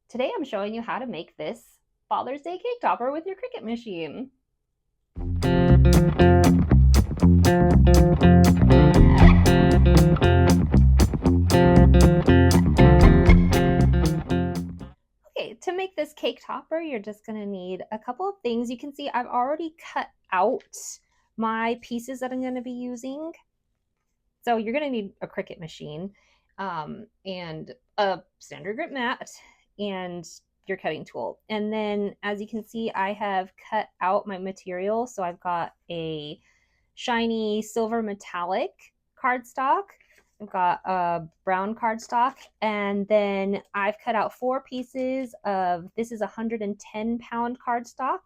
Today I'm showing you how to make this Father's Day cake topper with your Cricut machine. Okay, to make this cake topper, you're just gonna need a couple of things. You can see I've already cut out my pieces that I'm gonna be using. So you're gonna need a Cricut machine and a standard grip mat and your cutting tool. And then as you can see, I have cut out my material. So I've got a shiny silver metallic cardstock. I've got a brown cardstock, and then I've cut out 4 pieces of, this is a 110-pound cardstock.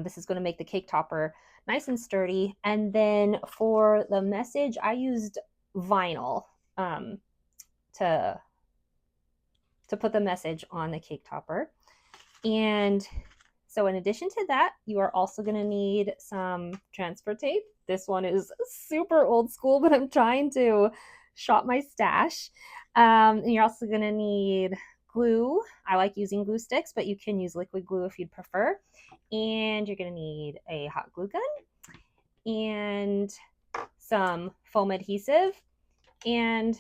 This is going to make the cake topper nice and sturdy. And then for the message, I used vinyl to put the message on the cake topper. And so in addition to that, you are also going to need some transfer tape. This one is super old school, but I'm trying to shop my stash. And you're also going to need glue. I like using glue sticks, but you can use liquid glue if you'd prefer. And you're going to need a hot glue gun and some foam adhesive and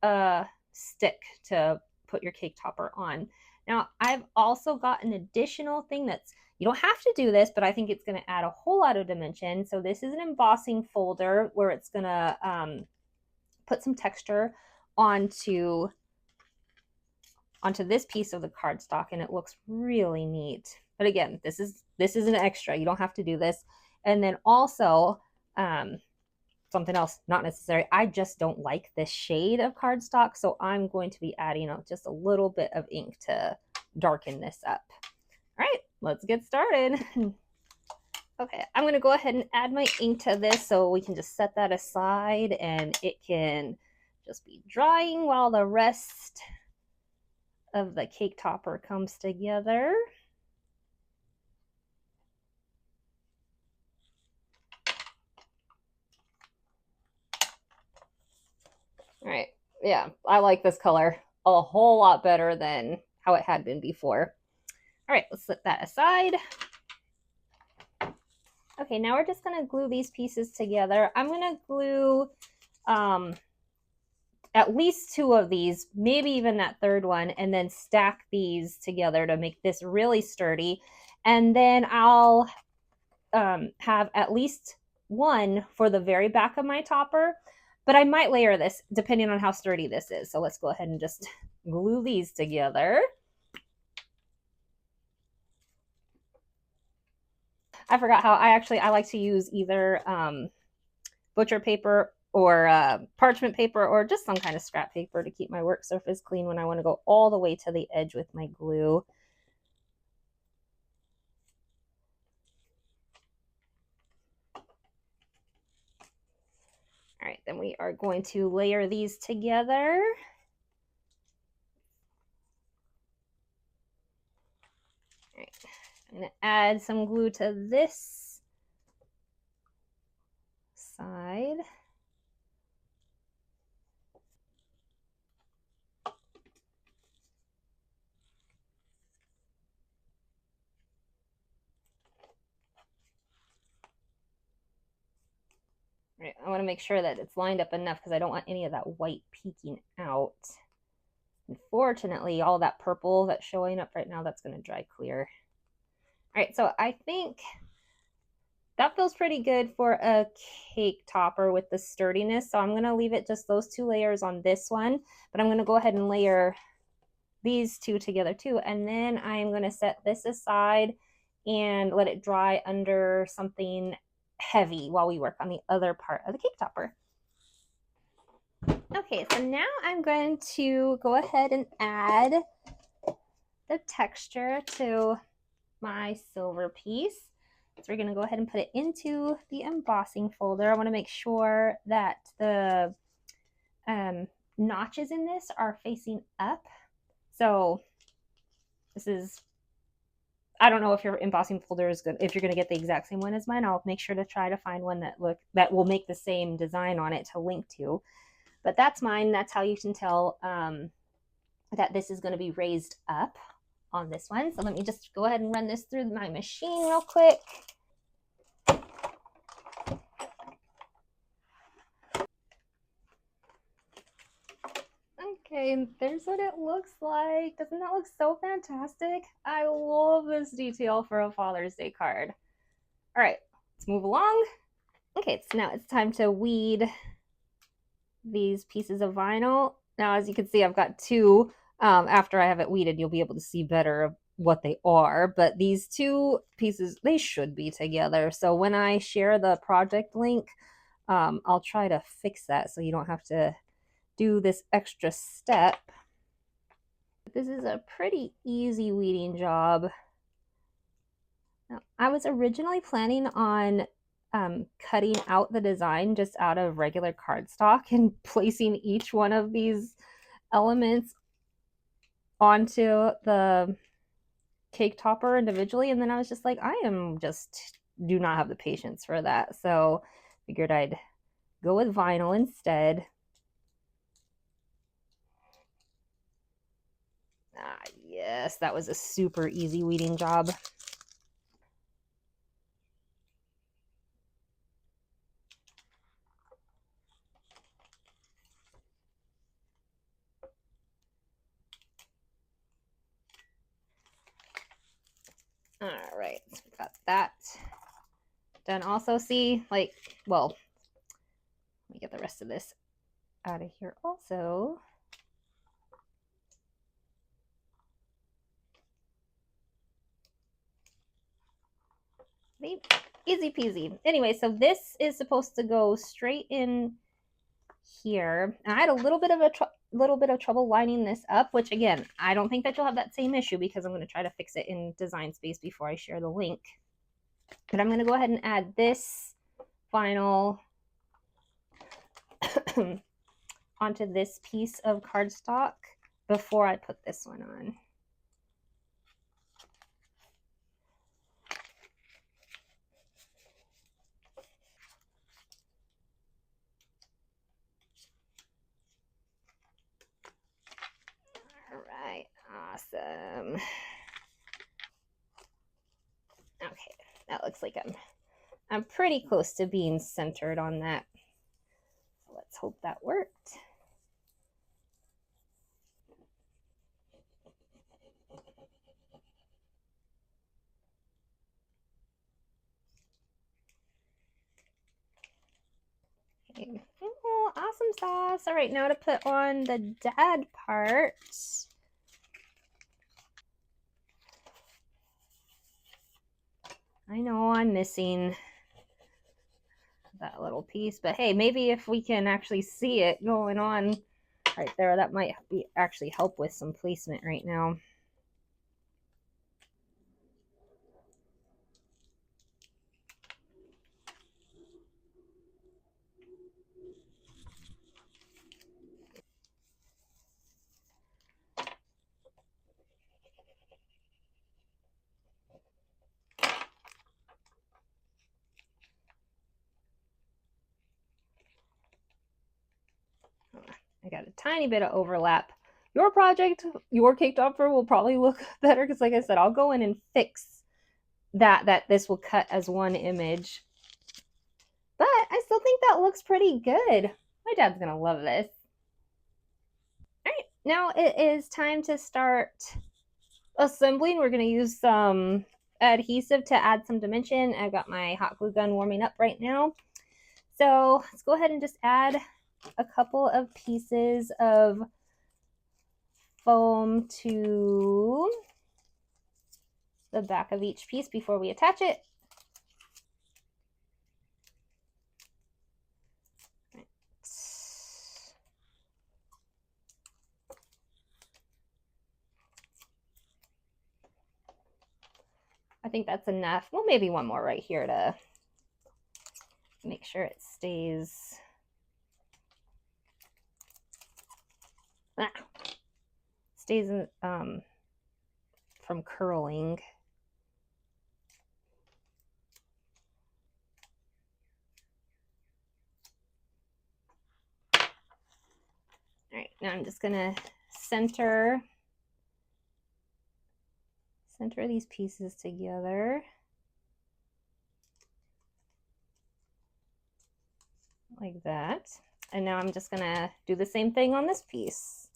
a stick to put your cake topper on. Now, I've also got an additional thing that's, you don't have to do this, but I think it's going to add a whole lot of dimension. So this is an embossing folder where it's going to put some texture onto this piece of the cardstock, and it looks really neat. But again, this is an extra. You don't have to do this. And then also, something else not necessary, I just don't like this shade of cardstock, so I'm going to be adding just a little bit of ink to darken this up. All right, let's get started. Okay, I'm going to go ahead and add my ink to this so we can just set that aside and it can just be drying while the rest of the cake topper comes together. All right, yeah, I like this color a whole lot better than how it had been before. All right, let's set that aside. Okay, now we're just gonna glue these pieces together. I'm gonna glue at least 2 of these, maybe even that third one, and then stack these together to make this really sturdy. And then I'll have at least 1 for the very back of my topper, but I might layer this depending on how sturdy this is. So let's go ahead and just glue these together. I forgot how I like to use either butcher paper or parchment paper or just some kind of scrap paper to keep my work surface clean when I want to go all the way to the edge with my glue. All right, then we are going to layer these together. All right, I'm going to add some glue to this side. Right, I want to make sure that it's lined up enough because I don't want any of that white peeking out. Unfortunately, all that purple that's showing up right now, that's going to dry clear. All right, so I think that feels pretty good for a cake topper with the sturdiness. So I'm going to leave it just those 2 layers on this one, but I'm going to go ahead and layer these 2 together too. And then I'm going to set this aside and let it dry under something heavy while we work on the other part of the cake topper. Okay, so now I'm going to go ahead and add the texture to my silver piece. So we're going to go ahead and put it into the embossing folder. I want to make sure that the notches in this are facing up. So this is, I don't know if your embossing folder is good, if you're going to get the exact same one as mine. I'll make sure to try to find one that will make the same design on it to link to. But that's mine. That's how you can tell that this is going to be raised up on this one. So let me just go ahead and run this through my machine real quick. Okay, there's what it looks like. Doesn't that look so fantastic? I love this detail for a Father's Day card. All right, let's move along. Okay, so now it's time to weed these pieces of vinyl. Now, as you can see, I've got two. After I have it weeded, you'll be able to see better what they are. But these two pieces, they should be together. So when I share the project link, I'll try to fix that so you don't have to do this extra step. This is a pretty easy weeding job. Now, I was originally planning on cutting out the design just out of regular cardstock and placing each one of these elements onto the cake topper individually. And then I was just like, I do not have the patience for that. So figured I'd go with vinyl instead. Ah, yes, that was a super easy weeding job. All right, so we got that done. Also, see, like, well, let me get the rest of this out of here also. Easy peasy. Anyway, so this is supposed to go straight in here. And I had a little bit of trouble lining this up, which again, I don't think that you'll have that same issue because I'm going to try to fix it in Design Space before I share the link. But I'm going to go ahead and add this vinyl onto this piece of cardstock before I put this one on. All right, awesome. Okay, that looks like I'm pretty close to being centered on that. So let's hope that worked. Okay. Oh, awesome sauce. All right, now to put on the dad part. I know I'm missing that little piece, but hey, maybe if we can actually see it going on right there, that might actually help with some placement right now. I got a tiny bit of overlap. Your project, your cake topper will probably look better because like I said, I'll go in and fix that this will cut as one image. But I still think that looks pretty good. My dad's gonna love this. All right, now it is time to start assembling. We're gonna use some adhesive to add some dimension. I've got my hot glue gun warming up right now. So let's go ahead and just add a couple of pieces of foam to the back of each piece before we attach it. I think that's enough. Well, maybe one more right here to make sure it stays. Stays from curling. All right, now I'm just gonna center these pieces together like that. And now I'm just gonna do the same thing on this piece.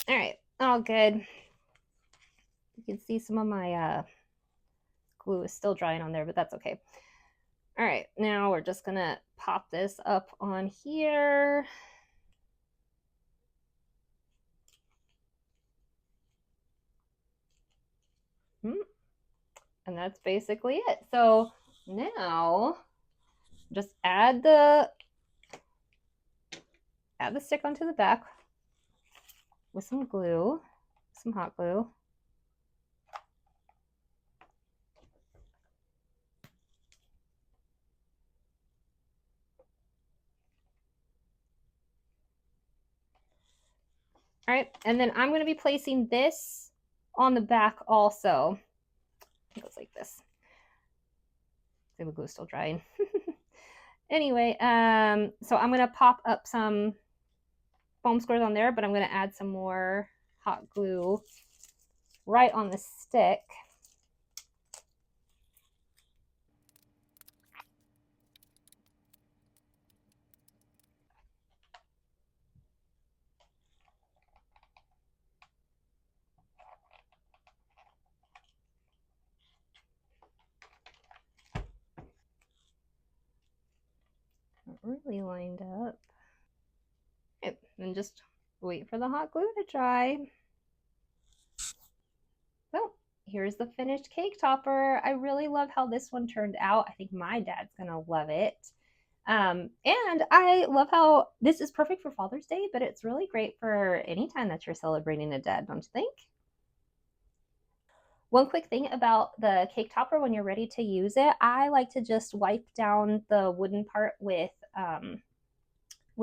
All right, all good. You can see some of my glue is still drying on there, but that's okay. All right, now we're just gonna pop this up on here. And that's basically it. So now just add the stick onto the back with some glue, some hot glue. All right, and then I'm going to be placing this on the back also. It goes like this. The glue's still drying. Anyway, so I'm going to pop up some foam squares on there, but I'm going to add some more hot glue right on the stick. Not really lined up. Okay, and just wait for the hot glue to dry. So here's the finished cake topper. I really love how this one turned out. I think my dad's gonna love it. And I love how this is perfect for Father's Day, but it's really great for any time that you're celebrating a dad, don't you think? One quick thing about the cake topper when you're ready to use it, I like to just wipe down the wooden part with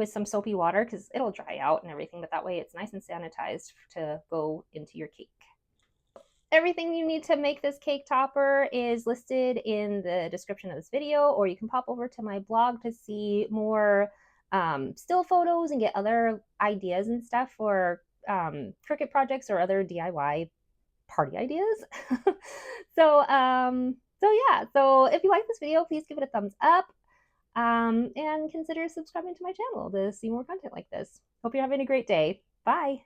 some soapy water because it'll dry out and everything, but that way it's nice and sanitized to go into your cake. Everything you need to make this cake topper is listed in the description of this video, or you can pop over to my blog to see more still photos and get other ideas and stuff for Cricut projects or other DIY party ideas. So yeah, so if you like this video, please give it a thumbs up and consider subscribing to my channel to see more content like this. Hope you're having a great day. Bye.